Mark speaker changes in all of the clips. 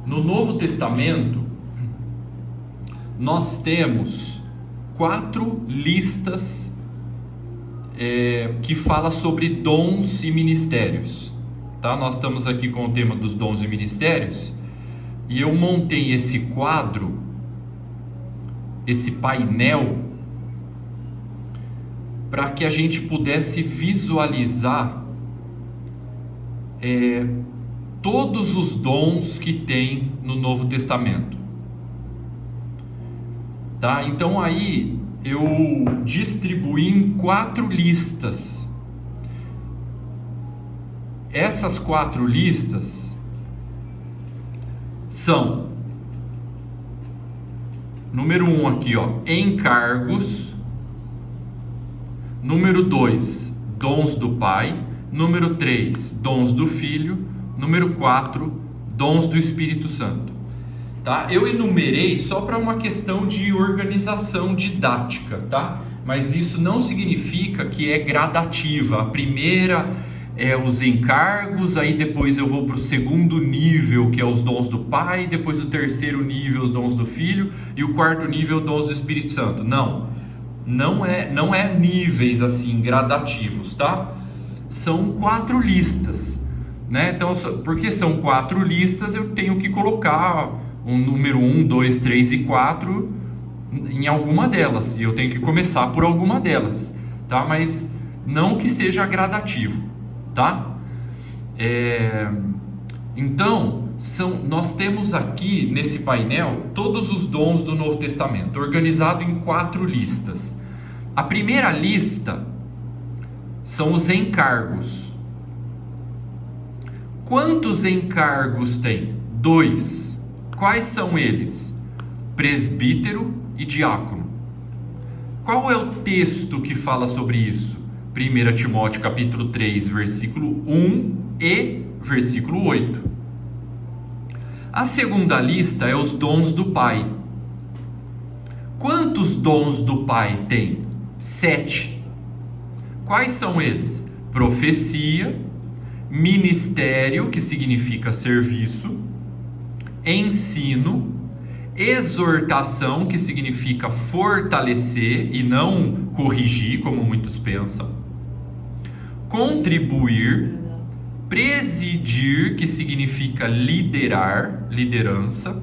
Speaker 1: No Novo Testamento, nós temos 4 listas que fala sobre dons e ministérios. Tá? Nós estamos aqui com o tema dos dons e ministérios, e eu montei esse quadro, esse painel, para que a gente pudesse visualizar todos os dons que tem no Novo Testamento. Tá? Então aí eu distribuí em 4 listas. Essas 4 listas são: número 1 aqui, encargos. Número 2, dons do Pai. Número 3, dons do Filho. Número 4, dons do Espírito Santo. Tá? Eu enumerei só para uma questão de organização didática, tá? Mas isso não significa que é gradativa. A primeira é os encargos, aí depois eu vou para o segundo nível, que é os dons do Pai, depois o terceiro nível, os dons do Filho, e o quarto nível, os dons do Espírito Santo. Não é níveis assim gradativos, tá? São 4 listas, né? Então, porque são 4 listas, eu tenho que colocar um número 1, 2, 3 e 4 em alguma delas, e eu tenho que começar por alguma delas, tá? Mas não que seja gradativo, tá? Então, nós temos aqui nesse painel todos os dons do Novo Testamento, organizado em 4 listas. A primeira lista são os encargos. Quantos encargos tem? 2. Quais são eles? Presbítero e diácono. Qual é o texto que fala sobre isso? 1 Timóteo capítulo 3, versículo 1 e versículo 8. A segunda lista é os dons do Pai. Quantos dons do Pai tem? 7. Quais são eles? Profecia, ministério, que significa serviço, ensino, exortação, que significa fortalecer e não corrigir, como muitos pensam, contribuir, presidir, que significa liderar, liderança,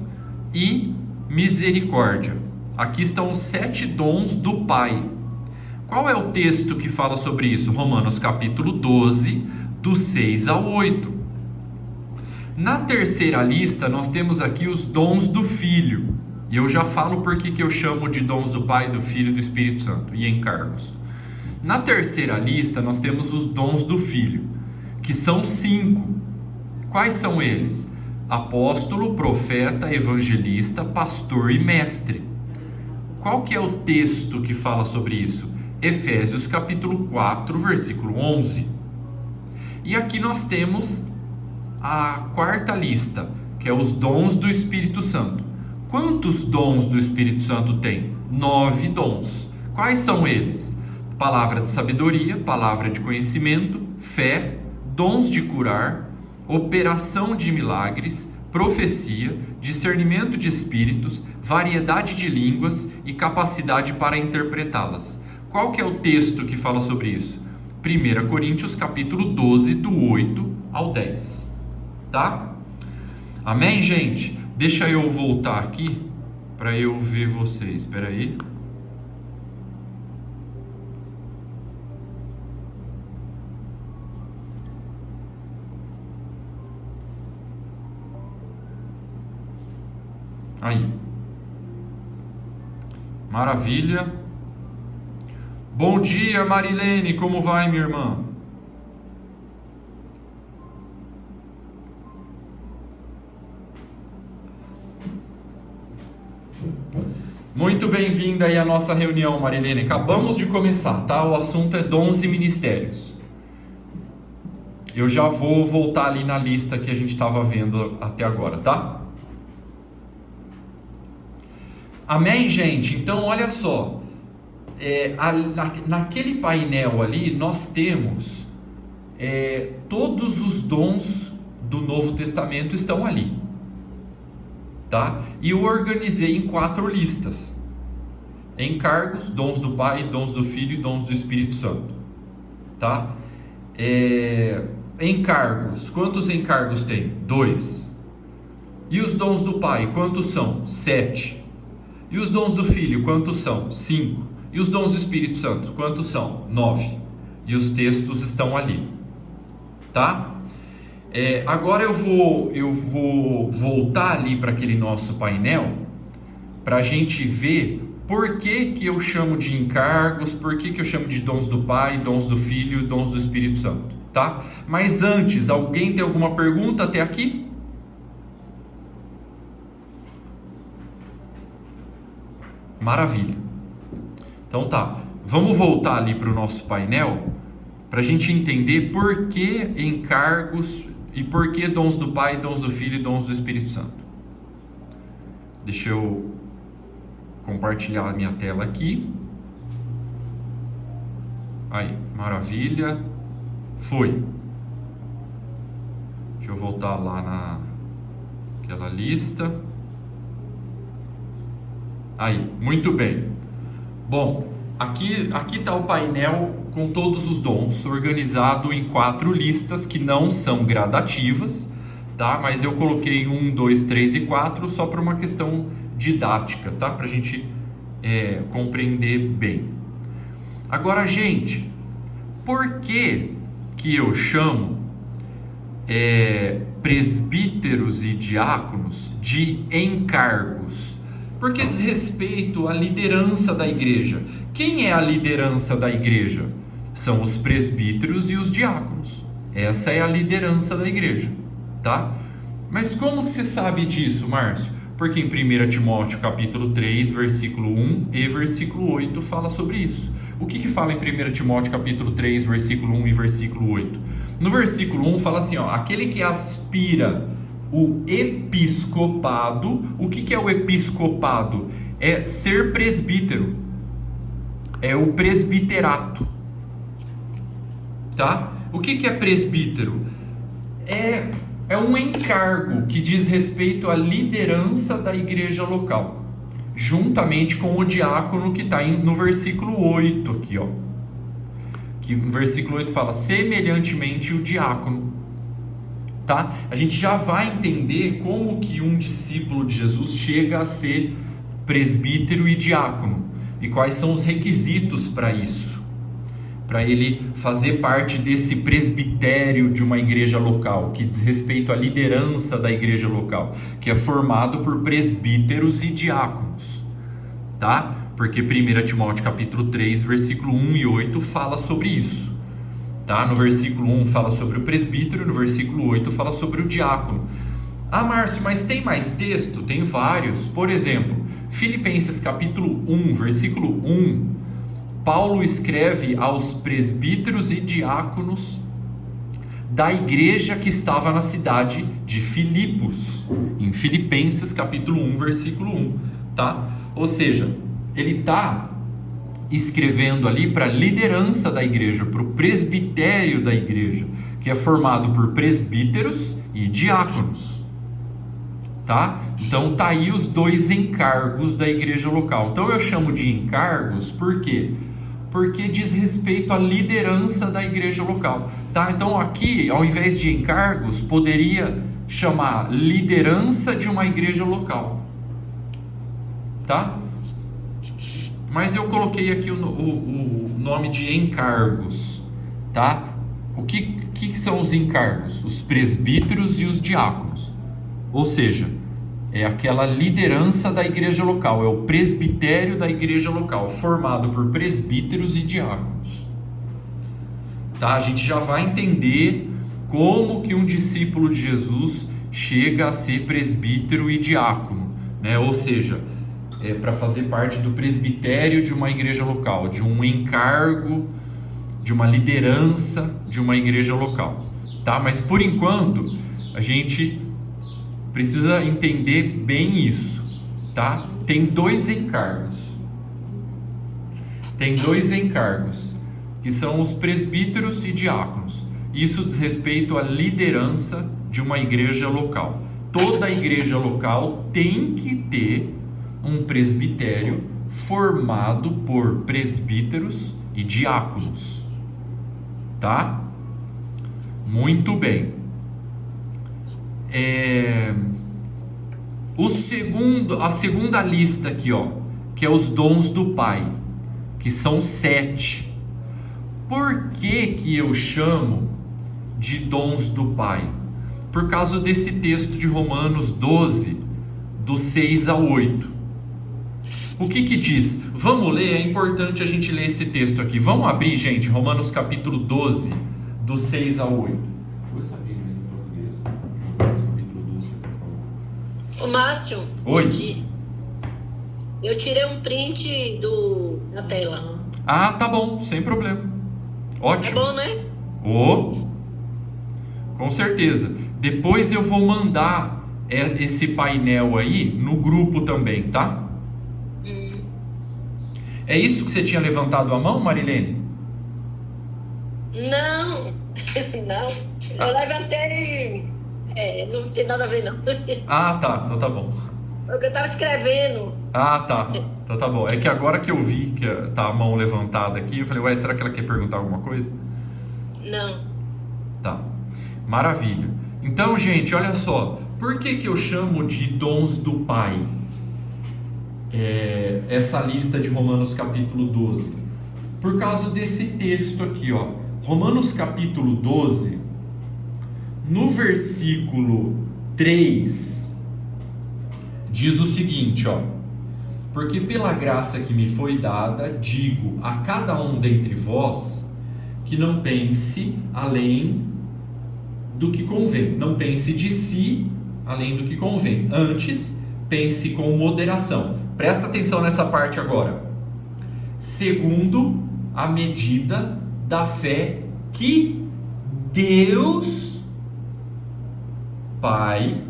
Speaker 1: e misericórdia. Aqui estão os 7 dons do Pai. Qual é o texto que fala sobre isso? Romanos capítulo 12, do 6 ao 8. Na terceira lista, nós temos aqui os dons do Filho. E eu já falo por que eu chamo de dons do Pai, do Filho e do Espírito Santo, e encargos. Na terceira lista, nós temos os dons do Filho, que são 5. Quais são eles? Apóstolo, profeta, evangelista, pastor e mestre. Qual que é o texto que fala sobre isso? Efésios capítulo 4, versículo 11. E aqui nós temos a quarta lista, que é os dons do Espírito Santo. Quantos dons do Espírito Santo tem? 9 dons. Quais são eles? Palavra de sabedoria, palavra de conhecimento, fé, dons de curar, operação de milagres, profecia, discernimento de espíritos, variedade de línguas e capacidade para interpretá-las. Qual que é o texto que fala sobre isso? 1 Coríntios capítulo 12, do 8 ao 10. Tá? Amém, gente? Deixa eu voltar aqui para eu ver vocês. Espera aí. Aí. Maravilha. Bom dia, Marilene. Como vai, minha irmã? Muito bem-vinda aí à nossa reunião, Marilene. Acabamos de começar, tá? O assunto é dons e ministérios. Eu já vou voltar ali na lista que a gente estava vendo até agora, tá? Amém, gente? Então, olha só. Naquele painel ali, nós temos todos os dons do Novo Testamento estão ali. tá? E eu organizei em 4 listas: encargos, dons do Pai, dons do Filho e dons do Espírito Santo, tá? Encargos, quantos encargos tem? 2. E os dons do Pai, quantos são? 7. E os dons do Filho, quantos são? 5. E os dons do Espírito Santo, quantos são? 9. E os textos estão ali, tá? Agora eu vou voltar ali para aquele nosso painel para a gente ver por que eu chamo de encargos, por que eu chamo de dons do Pai, dons do Filho e dons do Espírito Santo, tá? Mas antes, alguém tem alguma pergunta até aqui? Maravilha. Então tá, vamos voltar ali para o nosso painel para a gente entender por que encargos e por que dons do Pai, dons do Filho e dons do Espírito Santo. Deixa eu compartilhar a minha tela aqui. Aí, maravilha. Foi. Deixa eu voltar lá naquela lista. Aí, muito bem. Bom, aqui está o painel com todos os dons, organizado em 4 listas que não são gradativas, tá? Mas eu coloquei 1, 2, 3 e 4 só para uma questão didática, tá? Para a gente compreender bem. Agora, gente, por que eu chamo presbíteros e diáconos de encargos? Porque diz respeito à liderança da igreja. Quem é a liderança da igreja? São os presbíteros e os diáconos. Essa é a liderança da igreja, tá? Mas como que se sabe disso, Márcio? Porque em 1 Timóteo capítulo 3, versículo 1 e versículo 8 fala sobre isso. O que fala em 1 Timóteo capítulo 3, versículo 1 e versículo 8? No versículo 1 fala assim, aquele que aspira o episcopado. O que é o episcopado? É ser presbítero, é o presbiterato, tá? O que é presbítero? É um encargo que diz respeito à liderança da igreja local, juntamente com o diácono, que está no versículo 8 aqui, que no versículo 8 fala semelhantemente o diácono, tá? A gente já vai entender como que um discípulo de Jesus chega a ser presbítero e diácono e quais são os requisitos para isso, para ele fazer parte desse presbitério de uma igreja local, que diz respeito à liderança da igreja local, que é formado por presbíteros e diáconos, tá? Porque 1 Timóteo capítulo 3, versículo 1 e 8 fala sobre isso. Tá? No versículo 1 fala sobre o presbítero, no versículo 8 fala sobre o diácono. Ah, Márcio, mas tem mais texto? Tem vários. Por exemplo, Filipenses capítulo 1, versículo 1, Paulo escreve aos presbíteros e diáconos da igreja que estava na cidade de Filipos, em Filipenses capítulo 1, versículo 1, tá? Ou seja, ele está escrevendo ali para a liderança da igreja, para o presbitério da igreja, que é formado por presbíteros e diáconos, tá? Então tá aí os 2 encargos da igreja local. Então eu chamo de encargos, por quê? Porque diz respeito à liderança da igreja local, tá? Então aqui, ao invés de encargos, poderia chamar liderança de uma igreja local, tá? Mas eu coloquei aqui o nome de encargos, tá? O que são os encargos? Os presbíteros e os diáconos. Ou seja, é aquela liderança da igreja local, é o presbitério da igreja local, formado por presbíteros e diáconos. Tá? A gente já vai entender como que um discípulo de Jesus chega a ser presbítero e diácono, né? Ou seja, para fazer parte do presbitério de uma igreja local, de um encargo, de uma liderança de uma igreja local, tá? Mas por enquanto a gente precisa entender bem isso, tá? Tem 2 encargos. Tem 2 encargos, que são os presbíteros e diáconos. Isso diz respeito à liderança de uma igreja local, toda a igreja local tem que ter um presbitério formado por presbíteros e diáconos, tá? Muito bem. A segunda lista aqui, ó, que é os dons do Pai, que são 7. Por que eu chamo de dons do Pai? Por causa desse texto de Romanos 12, do 6 ao 8. O que diz? Vamos ler, é importante a gente ler esse texto aqui. Vamos abrir, gente, Romanos capítulo 12, do 6 ao 8. Vou saber em português. Romanos capítulo 12, por favor.
Speaker 2: Ô Márcio.
Speaker 1: Oi.
Speaker 2: Eu tirei um print da tela.
Speaker 1: Ah, tá bom, sem problema. Ótimo.
Speaker 2: Tá bom, né?
Speaker 1: Com certeza. Depois eu vou mandar esse painel aí no grupo também, tá? É isso que você tinha levantado a mão, Marilene?
Speaker 2: Não. Eu levantei. Não tem nada a ver, não.
Speaker 1: Ah, tá. Então tá bom.
Speaker 2: Eu tava escrevendo.
Speaker 1: Ah, tá. Então tá bom. É que agora que eu vi que tá a mão levantada aqui, eu falei, ué, será que ela quer perguntar alguma coisa?
Speaker 2: Não.
Speaker 1: Tá. Maravilha. Então, gente, olha só. Por que eu chamo de dons do Pai? Essa lista de Romanos capítulo 12. Por causa desse texto aqui, ó. Romanos capítulo 12, no versículo 3, diz o seguinte, ó: porque pela graça que me foi dada, digo a cada um dentre vós, que não pense além do que convém. Não pense de si além do que convém. Antes, pense com moderação. Presta atenção nessa parte agora. Segundo a medida da fé que Deus Pai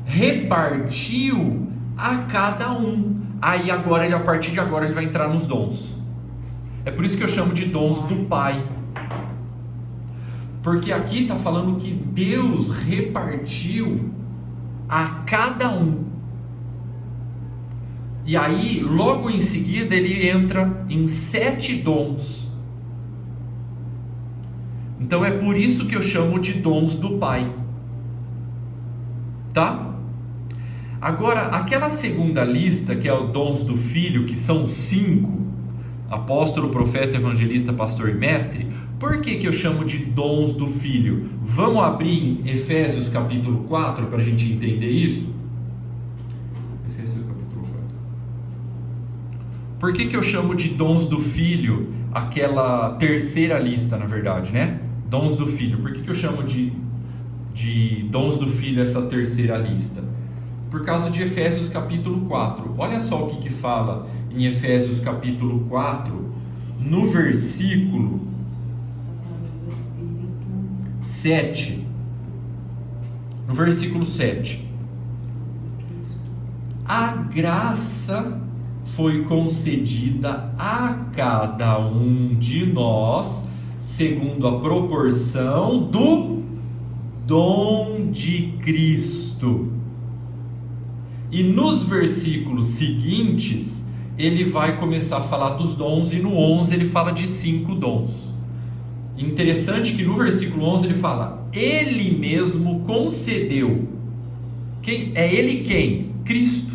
Speaker 1: repartiu a cada um. Aí agora, a partir de agora, ele vai entrar nos dons. É por isso que eu chamo de dons do Pai. Porque aqui está falando que Deus repartiu a cada um. E aí, logo em seguida, ele entra em 7 dons. Então é por isso que eu chamo de dons do Pai. Tá? Agora, aquela segunda lista, que é os dons do Filho, que são 5, apóstolo, profeta, evangelista, pastor e mestre. Por que eu chamo de dons do Filho? Vamos abrir em Efésios capítulo 4 para a gente entender isso? Efésios capítulo 4. Por que eu chamo de dons do Filho aquela terceira lista, na verdade, né? Dons do Filho. Por que eu chamo de dons do Filho essa terceira lista? Por causa de Efésios capítulo 4. Olha só o que fala em Efésios capítulo 4, no versículo 7. No versículo 7. A graça foi concedida a cada um de nós, segundo a proporção do dom de Cristo. E nos versículos seguintes, ele vai começar a falar dos dons, e no 11 ele fala de 5 dons. Interessante que no versículo 11 ele fala: ele mesmo concedeu. É ele quem? Cristo.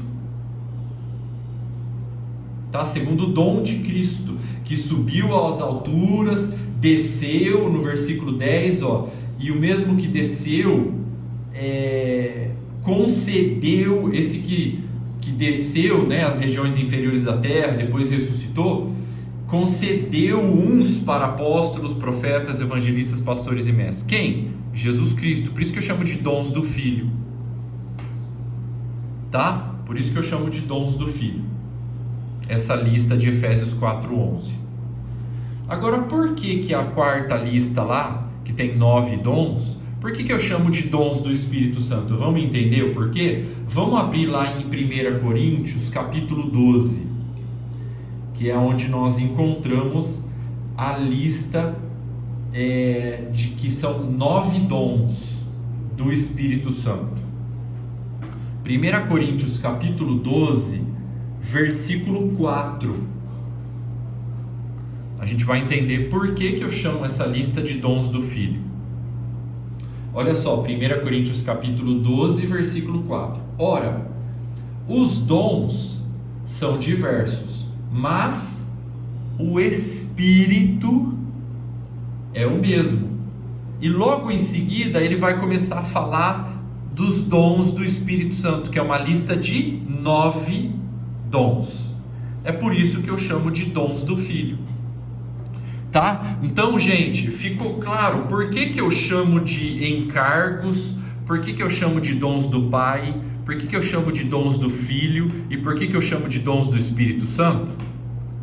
Speaker 1: Tá? Segundo o dom de Cristo, que subiu às alturas, desceu, no versículo 10, ó, e o mesmo que desceu, concedeu, esse que desceu, né, as regiões inferiores da terra, depois ressuscitou, concedeu uns para apóstolos, profetas, evangelistas, pastores e mestres. Quem? Jesus Cristo. Por isso que eu chamo de dons do Filho. Tá? Por isso que eu chamo de dons do Filho. Essa lista de Efésios 4:11. Agora, por que a quarta lista lá, que tem 9 dons, por que eu chamo de dons do Espírito Santo? Vamos entender o porquê? Vamos abrir lá em 1 Coríntios, capítulo 12, que é onde nós encontramos a lista de que são 9 dons do Espírito Santo. 1 Coríntios capítulo 12, versículo 4. A gente vai entender por que eu chamo essa lista de dons do Filho. Olha só, 1 Coríntios capítulo 12, versículo 4. Ora, os dons são diversos, mas o Espírito é o mesmo. E logo em seguida ele vai começar a falar dos dons do Espírito Santo, que é uma lista de 9 dons. É por isso que eu chamo de dons do Filho. Tá? Então, gente, ficou claro por que eu chamo de encargos, por que eu chamo de dons do Pai, por que eu chamo de dons do Filho e por que eu chamo de dons do Espírito Santo?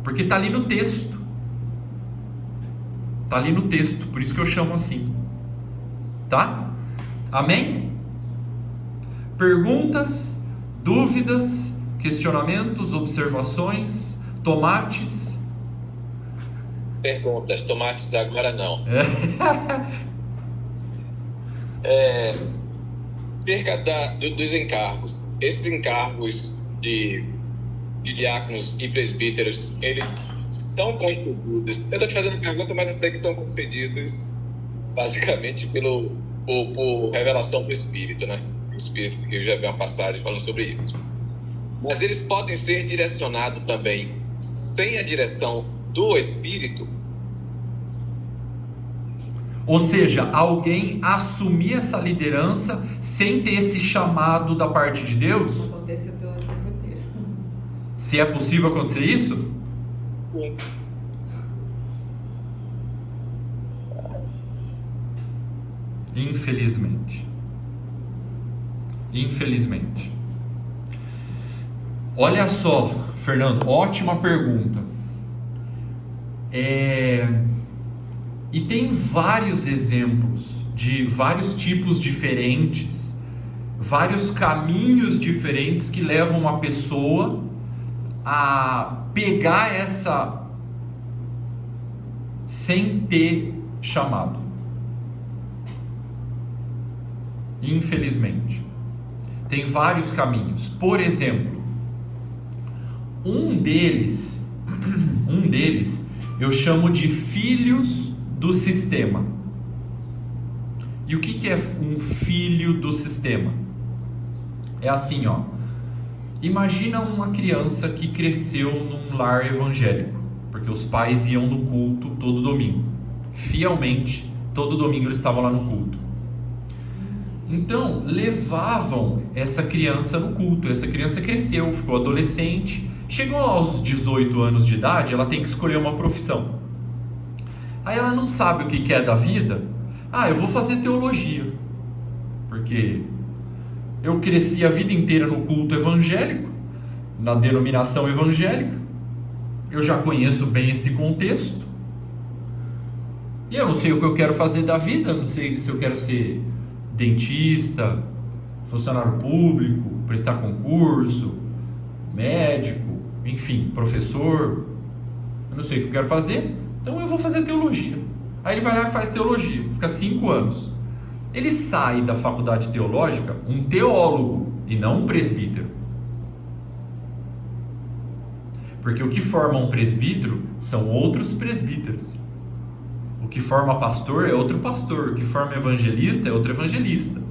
Speaker 1: Porque está ali no texto. Está ali no texto, por isso que eu chamo assim. Tá? Amém? Perguntas, dúvidas, questionamentos, observações, tomates?
Speaker 3: Perguntas, tomates agora não. Cerca dos encargos. Esses encargos de diáconos e presbíteros, eles são concedidos. Eu estou te fazendo pergunta, mas eu sei que são concedidos basicamente por revelação do Espírito, né? O Espírito, que eu já vi uma passagem falando sobre isso. Mas eles podem ser direcionados também sem a direção do Espírito.
Speaker 1: Ou seja, alguém assumir essa liderança sem ter esse chamado da parte de Deus?
Speaker 4: Acontece pelo tempo inteiro.
Speaker 1: Se é possível acontecer isso?
Speaker 3: Sim.
Speaker 1: Infelizmente. Infelizmente. Olha só, Fernando, ótima pergunta. E tem vários exemplos de vários tipos diferentes, vários caminhos diferentes que levam uma pessoa a pegar essa sem ter chamado. Infelizmente. Tem vários caminhos. Por exemplo, um deles eu chamo de filhos do sistema. E o que é um filho do sistema? É assim, ó. Imagina uma criança que cresceu num lar evangélico, porque os pais iam no culto todo domingo. Fielmente, todo domingo eles estavam lá no culto. Então, levavam essa criança no culto. Essa criança cresceu, ficou adolescente. Chegou aos 18 anos de idade, ela tem que escolher uma profissão. Aí ela não sabe o que é da vida. Eu vou fazer teologia, porque eu cresci a vida inteira no culto evangélico, na denominação evangélica. Eu já conheço bem esse contexto. E eu não sei o que eu quero fazer da vida. Eu não sei se eu quero ser dentista, funcionário público, prestar concurso, médico, enfim, professor. Eu não sei o que eu quero fazer. Então eu vou fazer teologia. Aí ele vai lá e faz teologia, fica 5 anos. Ele sai da faculdade teológica um teólogo e não um presbítero. Porque o que forma um presbítero são outros presbíteros. O que forma pastor é outro pastor. O que forma evangelista é outro evangelista.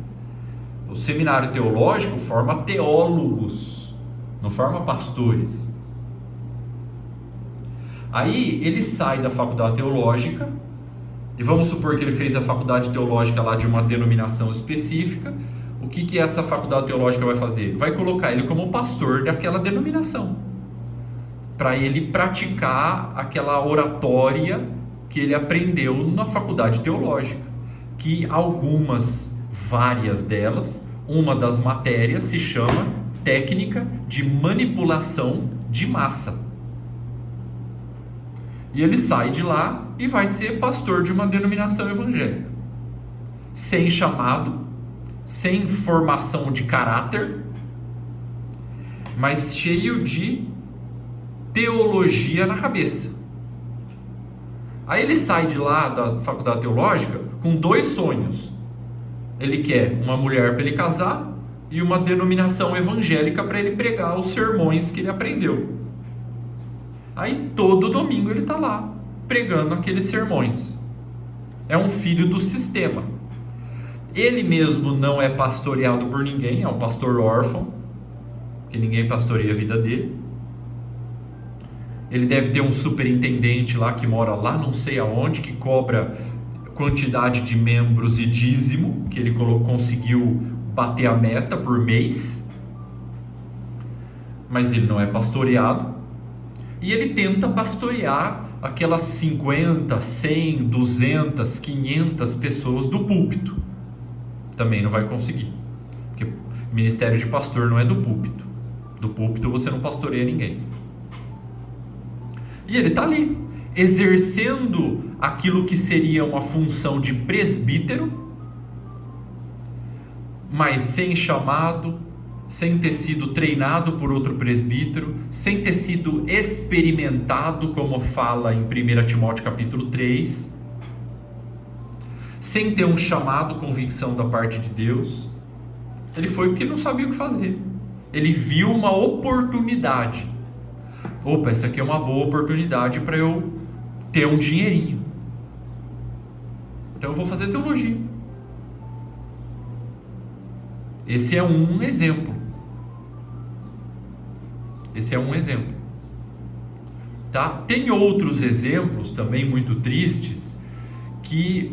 Speaker 1: O seminário teológico forma teólogos, não forma pastores. Aí ele sai da faculdade teológica, e vamos supor que ele fez a faculdade teológica lá de uma denominação específica. O que essa faculdade teológica vai fazer? Vai colocar ele como pastor daquela denominação, para ele praticar aquela oratória que ele aprendeu na faculdade teológica, que várias delas, uma das matérias se chama técnica de manipulação de massa. E ele sai de lá e vai ser pastor de uma denominação evangélica, sem chamado, sem formação de caráter, mas cheio de teologia na cabeça. Aí ele sai de lá da faculdade teológica com 2 sonhos. Ele quer uma mulher para ele casar e uma denominação evangélica para ele pregar os sermões que ele aprendeu. Aí todo domingo ele está lá pregando aqueles sermões. É um filho do sistema. Ele mesmo não é pastoreado por ninguém, é um pastor órfão, que ninguém pastoreia a vida dele. Ele deve ter um superintendente lá que mora lá não sei aonde, que cobra quantidade de membros e dízimo, que ele conseguiu bater a meta por mês. Mas ele não é pastoreado. E ele tenta pastorear aquelas 50, 100, 200, 500 pessoas do púlpito. Também não vai conseguir. Porque ministério de pastor não é do púlpito. Do púlpito você não pastoreia ninguém. E ele está ali, exercendo aquilo que seria uma função de presbítero, mas sem chamado, sem ter sido treinado por outro presbítero, sem ter sido experimentado, como fala em 1 Timóteo capítulo 3, sem ter um chamado, convicção da parte de Deus. Ele foi porque não sabia o que fazer. Ele viu uma oportunidade. Opa, essa aqui é uma boa oportunidade para eu ter um dinheirinho. Então eu vou fazer teologia. Esse é um exemplo. Esse é um exemplo. Tá? Tem outros exemplos também muito tristes que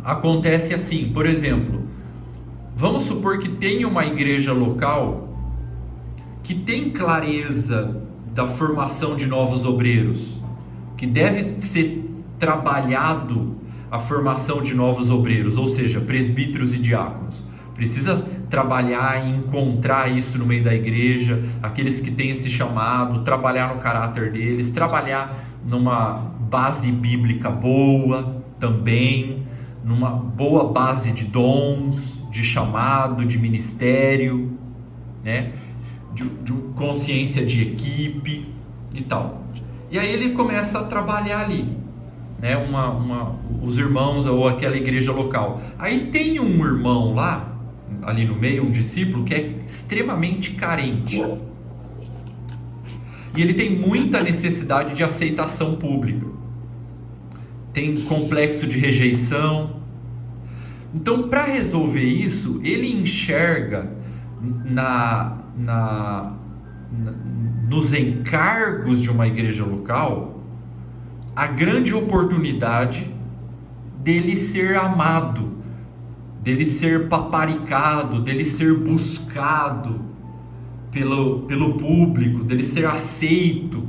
Speaker 1: acontece assim. Por exemplo, vamos supor que tem uma igreja local que tem clareza da formação de novos obreiros, que deve ser trabalhado a formação de novos obreiros, ou seja, presbíteros e diáconos. Precisa trabalhar e encontrar isso no meio da igreja, aqueles que têm esse chamado, trabalhar no caráter deles, trabalhar numa base bíblica boa também, numa boa base de dons, de chamado, de ministério, né? De consciência de equipe e tal. E aí ele começa a trabalhar ali, né? Os irmãos ou aquela igreja local. Aí tem um irmão lá, ali no meio, um discípulo que é extremamente carente. E ele tem muita necessidade de aceitação pública. Tem complexo de rejeição. Então, para resolver isso, ele enxerga nos encargos de uma igreja local a grande oportunidade dele ser amado, dele ser paparicado, dele ser buscado pelo público, dele ser aceito.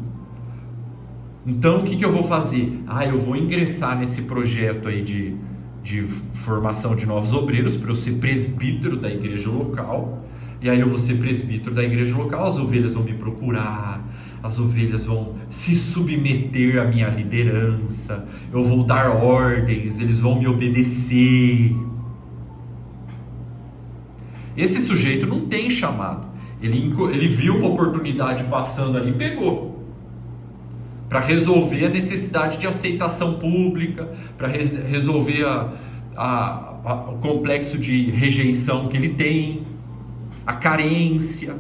Speaker 1: Então o que eu vou fazer? Eu vou ingressar nesse projeto aí de formação de novos obreiros para eu ser presbítero da igreja local. E aí eu vou ser presbítero da igreja local, as ovelhas vão me procurar, as ovelhas vão se submeter à minha liderança, eu vou dar ordens, eles vão me obedecer. Esse sujeito não tem chamado. Ele viu uma oportunidade passando ali e pegou. Para resolver a necessidade de aceitação pública, para resolver o complexo de rejeição que ele tem, a carência.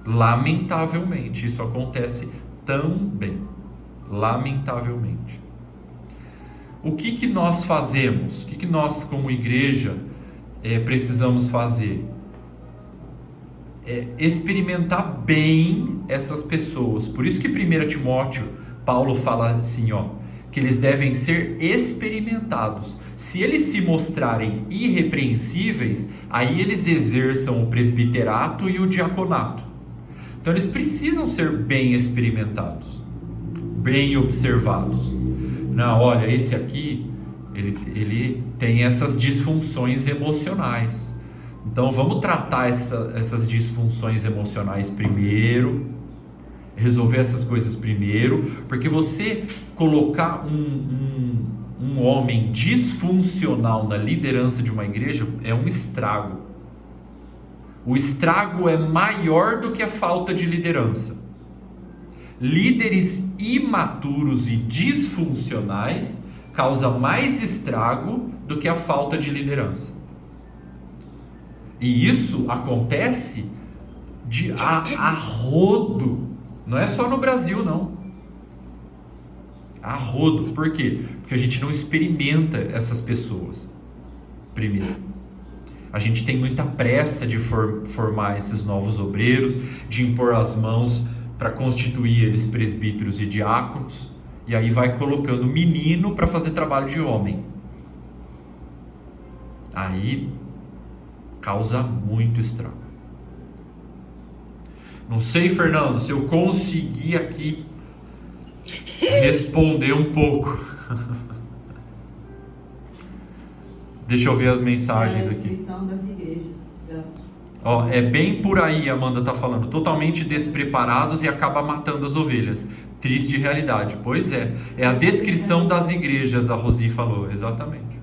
Speaker 1: Lamentavelmente, isso acontece também. Lamentavelmente. O que nós fazemos? O que nós, como igreja, precisamos fazer? Experimentar bem essas pessoas. Por isso que 1 Timóteo, Paulo fala assim, que eles devem ser experimentados. Se eles se mostrarem irrepreensíveis, aí eles exerçam o presbiterato e o diaconato. Então eles precisam ser bem experimentados, bem observados. Não, olha, esse aqui, ele tem essas disfunções emocionais. Então vamos tratar essas disfunções emocionais primeiro, resolver essas coisas primeiro, porque você colocar um homem disfuncional na liderança de uma igreja é um estrago. O estrago é maior do que a falta de liderança. Líderes imaturos e disfuncionais causa mais estrago do que a falta de liderança. E isso acontece a rodo. Não é só no Brasil, não. A rodo. Por quê? Porque a gente não experimenta essas pessoas. Primeiro, a gente tem muita pressa de formar esses novos obreiros, de impor as mãos para constituir eles presbíteros e diáconos, e aí vai colocando menino para fazer trabalho de homem. Aí causa muito estrago. Não sei, Fernando, se eu conseguir aqui responder um pouco. Deixa eu ver as mensagens aqui.
Speaker 4: Das igrejas.
Speaker 1: Ó, é bem por aí, a Amanda tá falando. Totalmente despreparados e acaba matando as ovelhas. Triste realidade. Pois é. É a descrição das igrejas, a Rosi falou. Exatamente.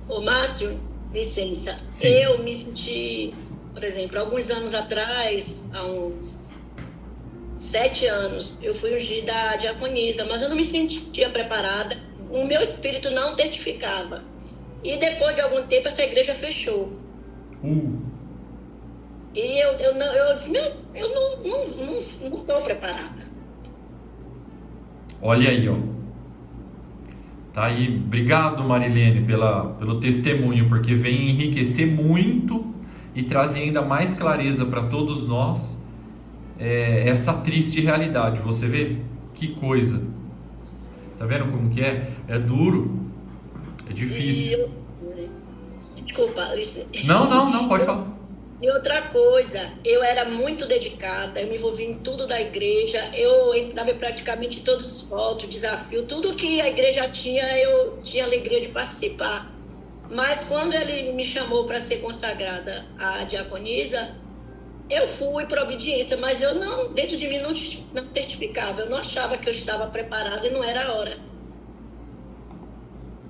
Speaker 2: Ô Márcio, licença.
Speaker 1: Sim.
Speaker 2: Eu me senti, por exemplo, alguns anos atrás, há uns 7 anos, eu fui ungida a diaconisa, mas eu não me sentia preparada. O meu espírito não testificava. E depois de algum tempo, essa igreja fechou. E eu disse, eu não estou preparada.
Speaker 1: Olha aí, ó. Tá aí. Obrigado, Marilene, pelo testemunho, porque vem enriquecer muito e trazer ainda mais clareza para todos nós essa triste realidade. Você vê? Que coisa. Tá vendo como que é? É duro. É difícil.
Speaker 2: Desculpa, licença.
Speaker 1: Não, pode falar.
Speaker 2: E outra coisa, eu era muito dedicada, eu me envolvi em tudo da igreja, eu entrava praticamente em todos os votos, desafio, tudo que a igreja tinha, eu tinha alegria de participar. Mas quando ele me chamou para ser consagrada à diaconisa, eu fui por obediência, mas eu não, dentro de mim não testificava, eu não achava que eu estava preparada e não era a hora.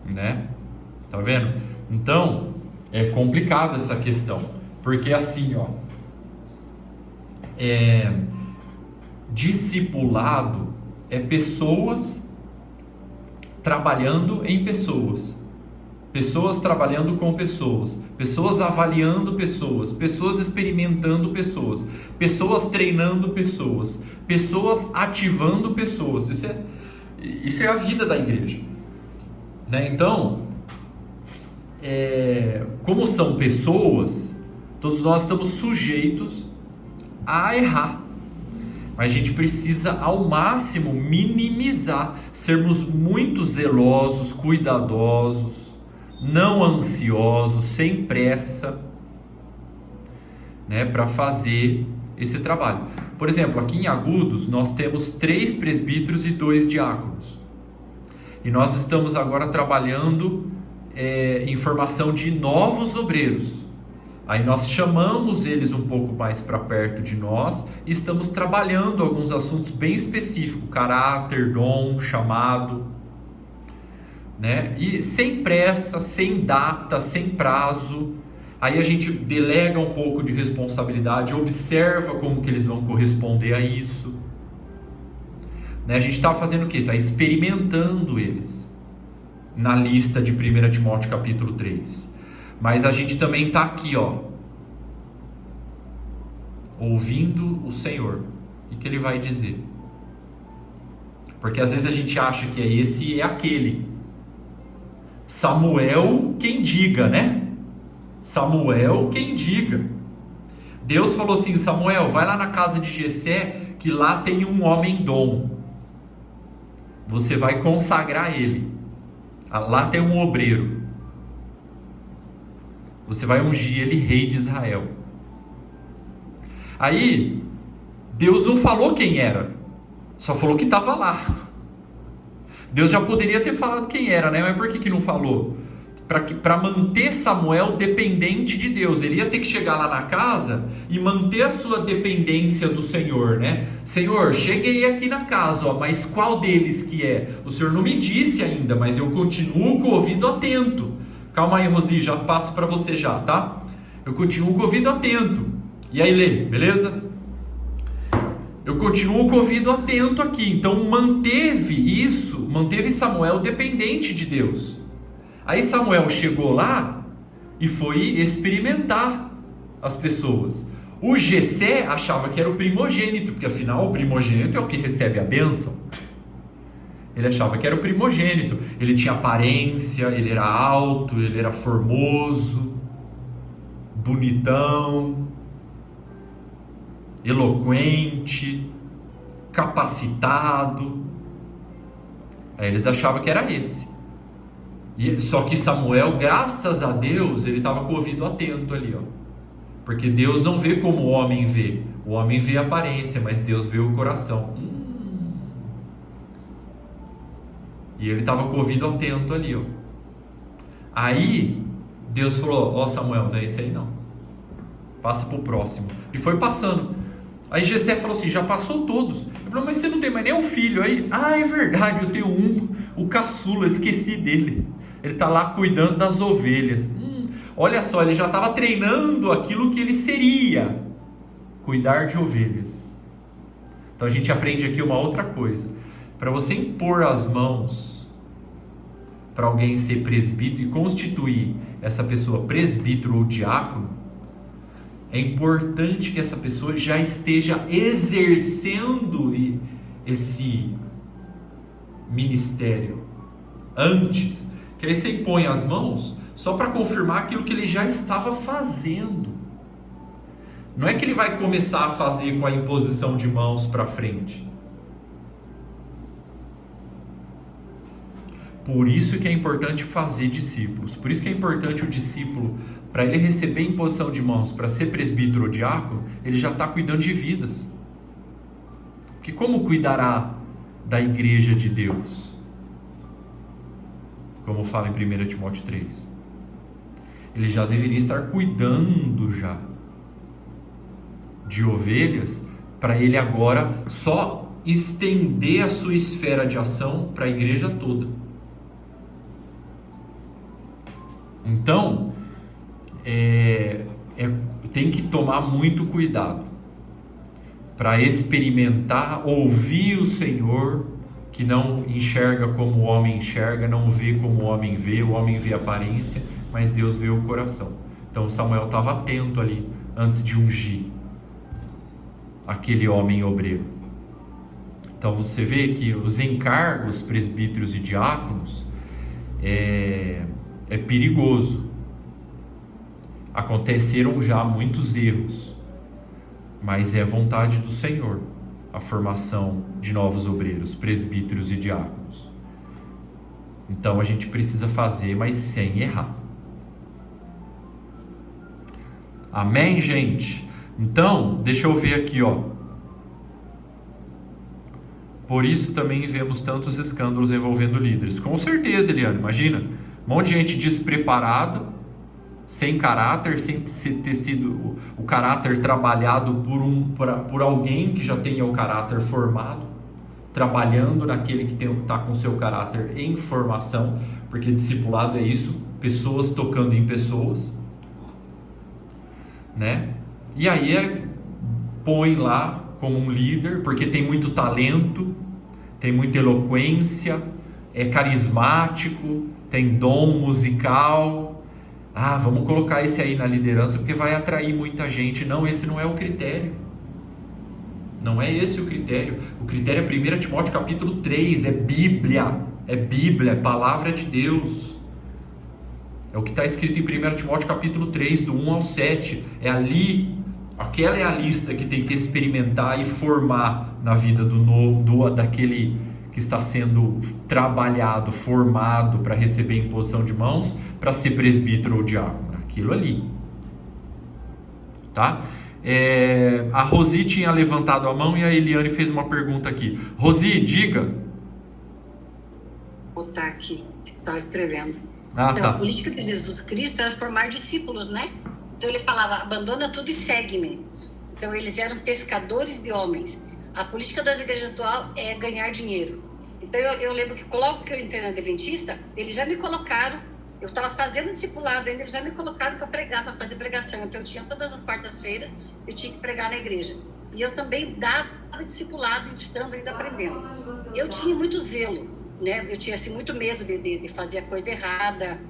Speaker 1: Né? Tá vendo? Então, é complicada essa questão. Porque assim, ó, discipulado é pessoas trabalhando em pessoas, pessoas trabalhando com pessoas, pessoas avaliando pessoas, pessoas experimentando pessoas, pessoas treinando pessoas, pessoas ativando pessoas. Isso é a vida da igreja, né? Então, como são pessoas, todos nós estamos sujeitos a errar, mas a gente precisa ao máximo minimizar, sermos muito zelosos, cuidadosos, não ansiosos, sem pressa, né, para fazer esse trabalho. Por exemplo, aqui em Agudos nós temos 3 presbíteros e 2 diáconos, e nós estamos agora trabalhando em formação de novos obreiros. Aí nós chamamos eles um pouco mais para perto de nós e estamos trabalhando alguns assuntos bem específicos, caráter, dom, chamado, né? E sem pressa, sem data, sem prazo. Aí a gente delega um pouco de responsabilidade, observa como que eles vão corresponder a isso, né? A gente está fazendo o quê? Está experimentando eles na lista de 1 Timóteo capítulo 3. Mas a gente também está aqui, ó, ouvindo o Senhor. E o que Ele vai dizer? Porque às vezes a gente acha que é esse e é aquele. Samuel, quem diga, né? Samuel, quem diga. Deus falou assim, Samuel, vai lá na casa de Jessé, que lá tem um homem dom. Você vai consagrar ele. Lá tem um obreiro. Você vai ungir ele rei de Israel. Aí, Deus não falou quem era, só falou que estava lá. Deus já poderia ter falado quem era, né? Mas por que não falou? Para manter Samuel dependente de Deus. Ele ia ter que chegar lá na casa e manter a sua dependência do Senhor, né? Senhor, cheguei aqui na casa, ó, mas qual deles que é? O Senhor não me disse ainda, mas eu continuo com o ouvido atento. Calma aí, Rosi, já passo para você já, tá? Eu continuo com o ouvido atento. E aí, Lê, beleza? eu continuo com o ouvido atento aqui. Então manteve Samuel dependente de Deus. Aí Samuel chegou lá e foi experimentar as pessoas. O Jessé achava que era o primogênito, porque afinal o primogênito é o que recebe a bênção. Ele achava que era o primogênito. Ele tinha aparência, ele era alto, ele era formoso, bonitão, eloquente, capacitado. Aí eles achavam que era esse. Só que Samuel, graças a Deus, ele estava com o ouvido atento ali, ó. Porque Deus não vê como o homem vê. O homem vê a aparência, mas Deus vê o coração. E ele estava com o ouvido atento ali, ó. Aí Deus falou: ó, Samuel, não é esse aí não. Passa pro próximo. E foi passando. Aí Jessé falou assim: já passou todos. Ele falou: mas você não tem mais nenhum filho aí? Ah, é verdade, eu tenho um, o caçula, esqueci dele. Ele está lá cuidando das ovelhas. Olha só, ele já estava treinando aquilo que ele seria: cuidar de ovelhas. Então a gente aprende aqui uma outra coisa. Para você impor as mãos para alguém ser presbítero e constituir essa pessoa presbítero ou diácono, é importante que essa pessoa já esteja exercendo esse ministério antes, que aí você impõe as mãos só para confirmar aquilo que ele já estava fazendo. Não é que ele vai começar a fazer com a imposição de mãos para frente. Por isso que é importante fazer discípulos. Por isso que é importante o discípulo, para ele receber imposição de mãos, para ser presbítero ou diácono, ele já está cuidando de vidas. Porque como cuidará da igreja de Deus? Como fala em 1 Timóteo 3. Ele já deveria estar cuidando já de ovelhas, para ele agora só estender a sua esfera de ação para a igreja toda. Então, tem que tomar muito cuidado para experimentar, ouvir o Senhor, que não enxerga como o homem enxerga, não vê como o homem vê a aparência, mas Deus vê o coração. Então Samuel estava atento ali, antes de ungir aquele homem obreiro. Então você vê que os encargos presbíteros e diáconos é perigoso. Aconteceram já muitos erros, mas é vontade do Senhor a formação de novos obreiros, presbíteros e diáconos. Então a gente precisa fazer, mas sem errar. Amém, gente? Então, deixa eu ver aqui, ó. Por isso também vemos tantos escândalos envolvendo líderes. Com certeza, Eliane, imagina, um monte de gente despreparada, sem caráter, sem ter sido o caráter trabalhado por alguém que já tenha o caráter formado, trabalhando naquele que está com seu caráter em formação, porque discipulado é isso, pessoas tocando em pessoas, né? E aí põe lá como um líder, porque tem muito talento, tem muita eloquência, é carismático, tem dom musical. Vamos colocar esse aí na liderança porque vai atrair muita gente. Não, esse não é o critério. Não é esse o critério. O critério é 1 Timóteo capítulo 3, é Bíblia, é palavra de Deus. É o que está escrito em 1 Timóteo capítulo 3, do 1 ao 7. É ali, aquela é a lista que tem que experimentar e formar na vida daquele que está sendo trabalhado, formado para receber imposição de mãos, para ser presbítero ou diácono. Aquilo ali. Tá? A Rosi tinha levantado a mão e a Eliane fez uma pergunta aqui. Rosi, diga.
Speaker 4: Vou botar aqui, estava escrevendo.
Speaker 2: Então,
Speaker 4: tá.
Speaker 2: A política de Jesus Cristo era formar discípulos, né? Então ele falava: abandona tudo e segue-me. Então eles eram pescadores de homens. A política das igrejas atual é ganhar dinheiro. Então eu lembro que logo que eu entrei na Adventista, eles já me colocaram, eu estava fazendo discipulado ainda, eles já me colocaram para pregar, para fazer pregação. Então eu tinha todas as quartas-feiras, eu tinha que pregar na igreja. E eu também dava
Speaker 4: discipulado, estando ainda aprendendo. Eu tinha muito zelo, né? Eu tinha assim, muito medo de fazer a coisa errada,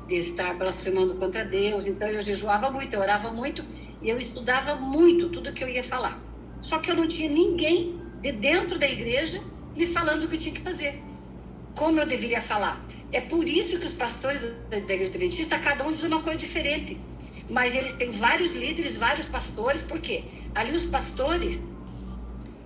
Speaker 4: de estar blasfemando contra Deus. Então eu jejuava muito, eu orava muito e eu estudava muito tudo que eu ia falar. Só que eu não tinha ninguém de dentro da igreja me falando o que eu tinha que fazer, como eu deveria falar. É por isso que os pastores da igreja adventista, cada um diz uma coisa diferente. Mas eles têm vários líderes, vários pastores. Por quê? Ali os pastores,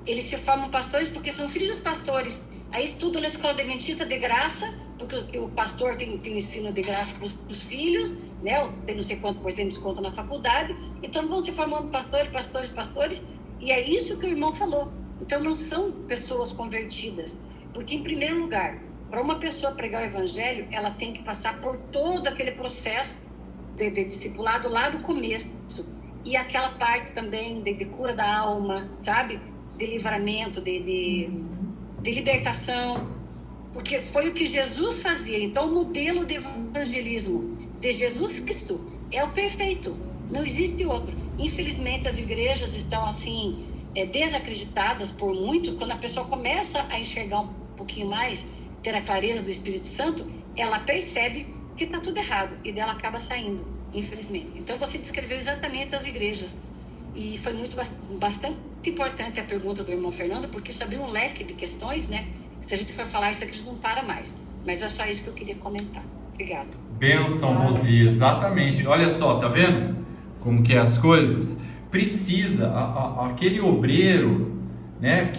Speaker 4: eles se formam pastores porque são filhos dos pastores. Aí estudam na escola adventista de graça, porque o pastor tem ensino de graça para os filhos, né? Tem não sei quanto por cento de desconto na faculdade. Então vão se formando pastores. E é isso que o irmão falou. Então não são pessoas convertidas. Porque, em primeiro lugar, para uma pessoa pregar o evangelho, ela tem que passar por todo aquele processo de discipulado lá do começo. E aquela parte também de cura da alma, sabe? De livramento, de libertação. Porque foi o que Jesus fazia. Então, o modelo de evangelismo de Jesus Cristo é o perfeito. Não existe outro. Infelizmente, as igrejas estão assim, desacreditadas por muito. Quando a pessoa começa a enxergar um pouquinho mais, ter a clareza do Espírito Santo, ela percebe que está tudo errado e dela acaba saindo, infelizmente. Então você descreveu exatamente as igrejas e foi bastante importante a pergunta do irmão Fernando, porque isso abriu um leque de questões, né? Se a gente for falar isso aqui, a gente não para mais. Mas é só isso que eu queria comentar. Obrigada.
Speaker 1: Bênção, Rosi, exatamente. Olha só, tá vendo como que é as coisas? Precisa, aquele obreiro, né,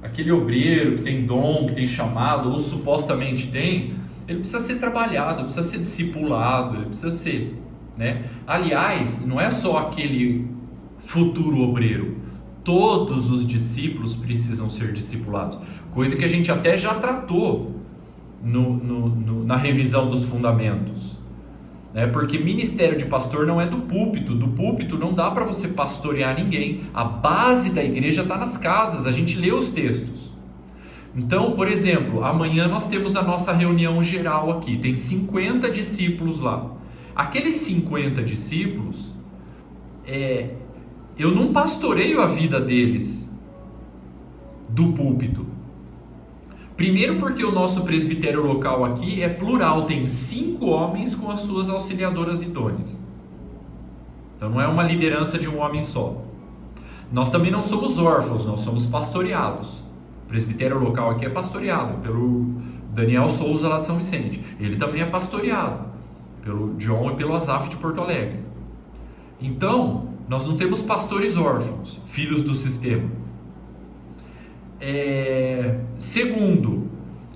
Speaker 1: aquele obreiro que tem dom, que tem chamado, ou supostamente tem, ele precisa ser trabalhado, precisa ser discipulado, ele precisa ser, né? Aliás, não é só aquele futuro obreiro, todos os discípulos precisam ser discipulados, coisa que a gente até já tratou na revisão dos fundamentos, né? Porque ministério de pastor não é do púlpito não dá para você pastorear ninguém, a base da igreja está nas casas, a gente lê os textos. Então, por exemplo, amanhã nós temos a nossa reunião geral aqui, tem 50 discípulos lá. Aqueles 50 discípulos, eu não pastoreio a vida deles do púlpito. Primeiro porque o nosso presbitério local aqui é plural, tem 5 homens com as suas auxiliadoras idôneas. Então não é uma liderança de um homem só. Nós também não somos órfãos, nós somos pastoreados. O presbitério local aqui é pastoreado pelo Daniel Souza lá de São Vicente. Ele também é pastoreado pelo John e pelo Azaf de Porto Alegre. Então, nós não temos pastores órfãos, filhos do sistema. Segundo,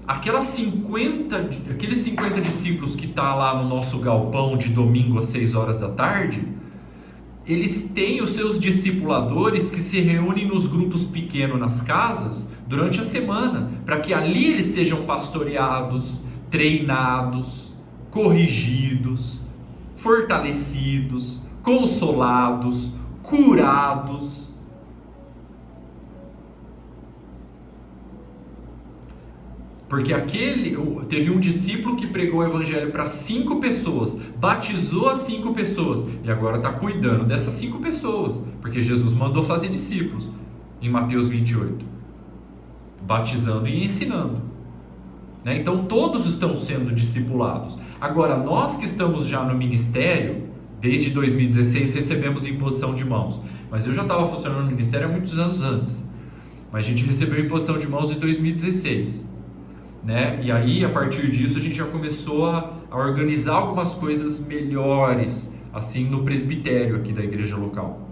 Speaker 1: aqueles 50 discípulos que estão lá no nosso galpão de domingo às 6 horas da tarde, eles têm os seus discipuladores que se reúnem nos grupos pequenos nas casas durante a semana, para que ali eles sejam pastoreados, treinados, corrigidos, fortalecidos, consolados, curados. Porque teve um discípulo que pregou o evangelho para 5 pessoas, batizou as 5 pessoas e agora está cuidando dessas 5 pessoas, porque Jesus mandou fazer discípulos em Mateus 28, batizando e ensinando, né? Então todos estão sendo discipulados. Agora nós que estamos já no ministério, desde 2016 recebemos imposição de mãos, mas eu já estava funcionando no ministério há muitos anos antes, mas a gente recebeu imposição de mãos em 2016. Né? E aí, a partir disso, a gente já começou a organizar algumas coisas melhores, assim, no presbitério aqui da igreja local.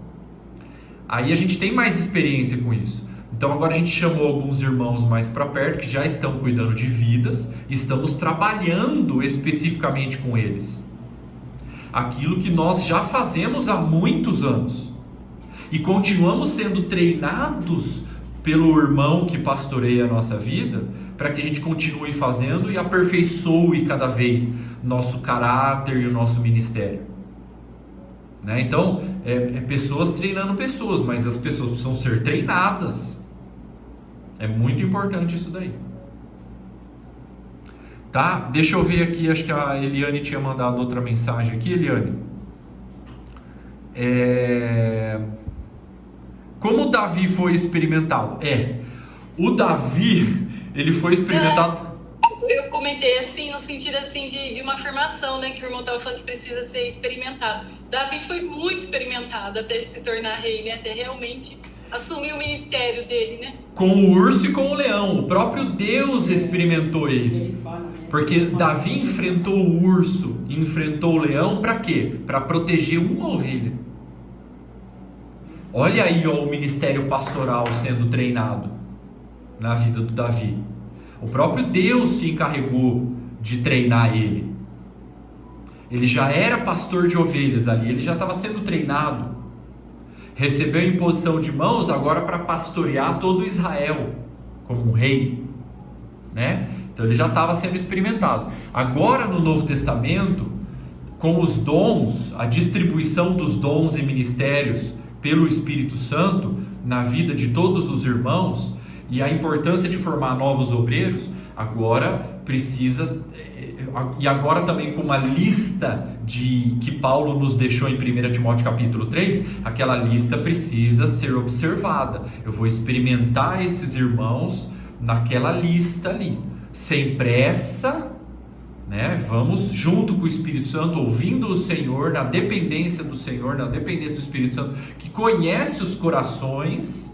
Speaker 1: Aí a gente tem mais experiência com isso. Então agora a gente chamou alguns irmãos mais para perto, que já estão cuidando de vidas, e estamos trabalhando especificamente com eles. Aquilo que nós já fazemos há muitos anos. E continuamos sendo treinados pelo irmão que pastoreia a nossa vida, para que a gente continue fazendo e aperfeiçoe cada vez nosso caráter e o nosso ministério, né? Então, pessoas treinando pessoas, mas as pessoas precisam ser treinadas. É muito importante isso daí. Tá? Deixa eu ver aqui, acho que a Eliane tinha mandado outra mensagem aqui, Eliane. Como Davi foi experimentado? O Davi, ele foi experimentado...
Speaker 5: Eu comentei assim, no sentido assim de uma afirmação, né? Que o irmão estava falando que precisa ser experimentado. Davi foi muito experimentado até se tornar rei, né? Até realmente assumir o ministério dele, né?
Speaker 1: Com o urso e com o leão. O próprio Deus experimentou isso. Porque Davi enfrentou o urso e enfrentou o leão para quê? Para proteger uma ovelha. Olha aí, ó, o ministério pastoral sendo treinado na vida do Davi. O próprio Deus se encarregou de treinar ele. Ele já era pastor de ovelhas ali, ele já estava sendo treinado. Recebeu a imposição de mãos agora para pastorear todo Israel como um rei, né? Então ele já estava sendo experimentado. Agora no Novo Testamento, com os dons, a distribuição dos dons e ministérios pelo Espírito Santo na vida de todos os irmãos, e a importância de formar novos obreiros, agora precisa, e agora também com uma lista que Paulo nos deixou em 1 Timóteo capítulo 3, aquela lista precisa ser observada. Eu vou experimentar esses irmãos naquela lista ali, sem pressa, né? Vamos junto com o Espírito Santo, ouvindo o Senhor, na dependência do Senhor, na dependência do Espírito Santo, que conhece os corações,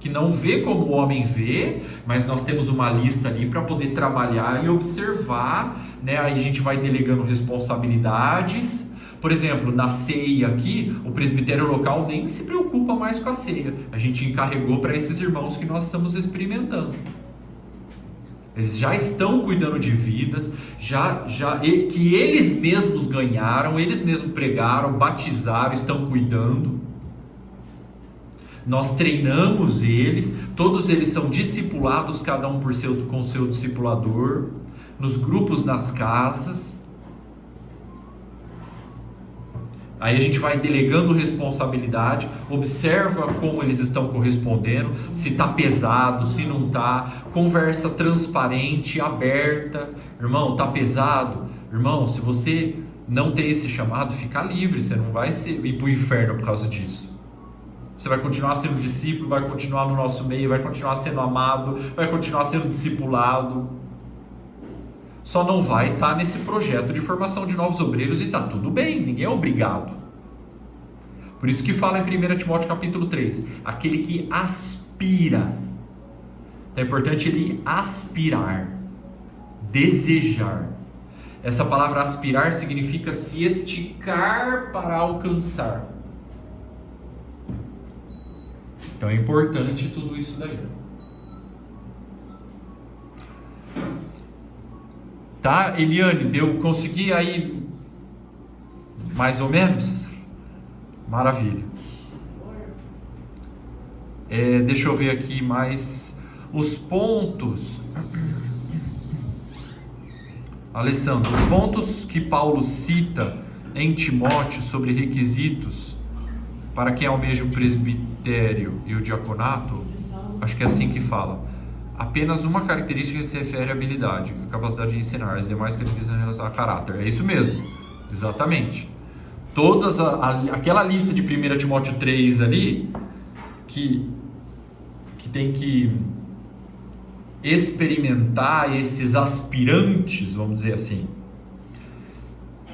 Speaker 1: que não vê como o homem vê, mas nós temos uma lista ali para poder trabalhar e observar, né? Aí a gente vai delegando responsabilidades. Por exemplo, na ceia aqui, o presbitério local nem se preocupa mais com a ceia. A gente encarregou para esses irmãos que nós estamos experimentando. Eles já estão cuidando de vidas, que eles mesmos ganharam, eles mesmos pregaram, batizaram, estão cuidando. Nós treinamos eles, todos eles são discipulados, cada um com o seu discipulador, nos grupos, nas casas. Aí a gente vai delegando responsabilidade, observa como eles estão correspondendo, se está pesado, se não está, conversa transparente, aberta. Irmão, está pesado? Irmão, se você não tem esse chamado, fica livre, você não vai ir para o inferno por causa disso. Você vai continuar sendo discípulo, vai continuar no nosso meio, vai continuar sendo amado, vai continuar sendo discipulado. Só não vai estar nesse projeto de formação de novos obreiros e está tudo bem, ninguém é obrigado. Por isso que fala em 1 Timóteo capítulo 3, aquele que aspira. Então é importante ele aspirar, desejar. Essa palavra aspirar significa se esticar para alcançar. Então é importante tudo isso daí. Tá, Eliane, consegui aí mais ou menos? Maravilha. Deixa eu ver aqui mais os pontos. Alessandro, os pontos que Paulo cita em Timóteo sobre requisitos para quem almeja o presbitério e o diaconato, acho que é assim que fala. Apenas uma característica se refere à habilidade, a capacidade de ensinar, as demais características em relação a caráter. É isso mesmo, exatamente. Aquela lista de 1 Timóteo 3 ali, que tem que experimentar esses aspirantes, vamos dizer assim.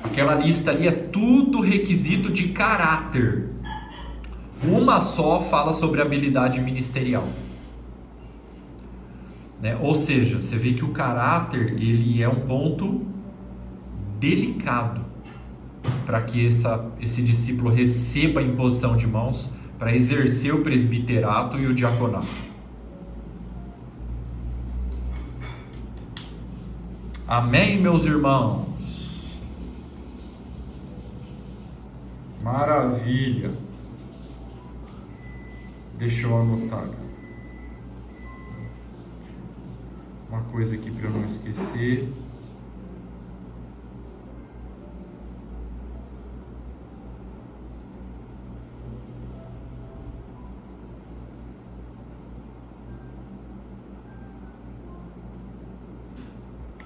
Speaker 1: Aquela lista ali é tudo requisito de caráter. Uma só fala sobre habilidade ministerial. Né? Ou seja, você vê que o caráter ele é um ponto delicado para que esse discípulo receba a imposição de mãos para exercer o presbiterato e o diaconato. Amém, meus irmãos? Maravilha. Deixa eu anotar uma coisa aqui para eu não esquecer.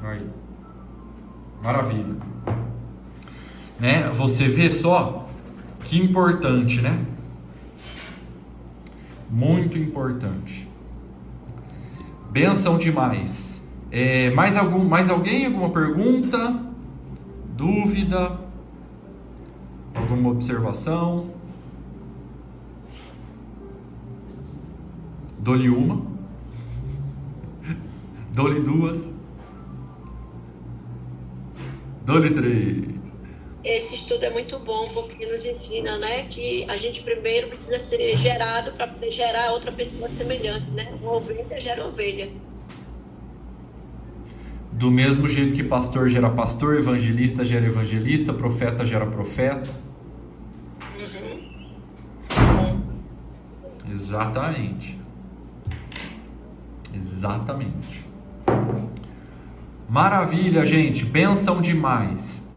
Speaker 1: Aí. Maravilha. Né? Você vê só que importante, né? Muito importante. Benção demais. Mais alguém? Alguma pergunta? Dúvida? Alguma observação? Dou-lhe uma. Dou-lhe duas. Dou-lhe três.
Speaker 2: Esse estudo é muito bom porque nos ensina, né, que a gente primeiro precisa ser gerado para poder gerar outra pessoa semelhante, né? Uma ovelha gera ovelha.
Speaker 1: Do mesmo jeito que pastor gera pastor, evangelista gera evangelista, profeta gera profeta. Exatamente. Exatamente. Maravilha, gente. Benção demais.